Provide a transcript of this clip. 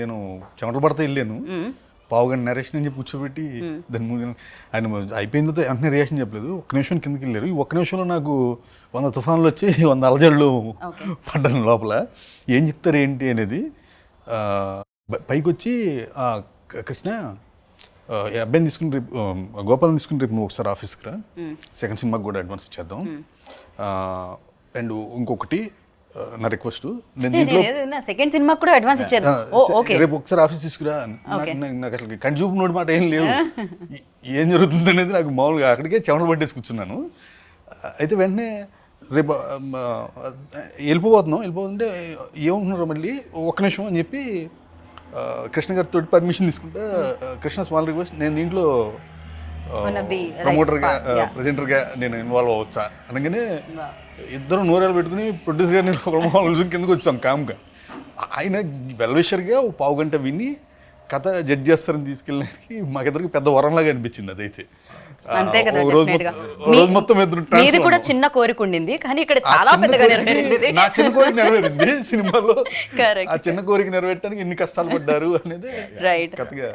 నేను చెమటలు పడితే వెళ్ళాను, పావుగంట నరేషన్ అని చెప్పి కూర్చోబెట్టి దాని ముందు ఆయన అయిపోయిన తర్వాత వెంటనే రియాక్షన్ చెప్పలేదు, ఒక్క నిమిషం కిందకి వెళ్ళారు. ఈ ఒక్క నిమిషంలో నాకు 100 తుఫాన్లు వచ్చి 100 అలజడులు పడ్డాను లోపల. ఏం చెప్తారు ఏంటి అనేది. పైకి వచ్చి కృష్ణ ఈ అబ్బాయిని తీసుకుని రేపు గోపాలను తీసుకుని రేపు నువ్వు ఒకసారి ఆఫీస్కి రా, సెకండ్ సినిమాకి కూడా అడ్వాన్స్ ఇచ్చేద్దాం. అండ్ ఇంకొకటి నా రిక్వెస్ట్, నేను సెకండ్ సినిమా కూడా అడ్వాన్స్ ఇచ్చాను, రేపు ఒకసారి ఆఫీస్ తీసుకురా. నాకు అసలు కంటి నోటి మాట ఏం లేవు, ఏం జరుగుతుంది అనేది నాకు మామూలుగా అక్కడికే చెమటలు పట్టేసి కూర్చున్నాను. అయితే వెంటనే రేపు వెళ్ళిపోతుంటే ఏమంటున్నారు మళ్ళీ ఒక్క నిమిషం అని చెప్పి కృష్ణ గారితో పర్మిషన్ తీసుకుంటా, కృష్ణ స్మాల్ రిక్వెస్ట్, నేను దీంట్లో ప్రమోటర్గా ప్రజెంటర్గా నేను ఇన్వాల్వ్ అవ్వచ్చా అనగానే ఇద్దరు నూరేళ్ళు పెట్టుకుని ప్రొడ్యూసర్ గారిని కిందకి వచ్చాం కామ్గా. ఆయన వెల్విషర్గా ఒక పావు గంట విని కథ జడ్జ్ చేస్తారని తీసుకెళ్ళడానికి మాకిద్దరికి పెద్ద వరంలాగా అనిపించింది. అదైతే రోజు మొత్తం మీది కూడా చిన్న కోరిక ఉండింది, కానీ ఇక్కడ చాలా పెద్దగా నెరవేరింది. నా చిన్న కోరిక నెరవేరింది సినిమాలో. ఆ చిన్న కోరిక నెరవేర్చడానికి ఎన్ని కష్టాలు పడ్డారు అనేది కథగా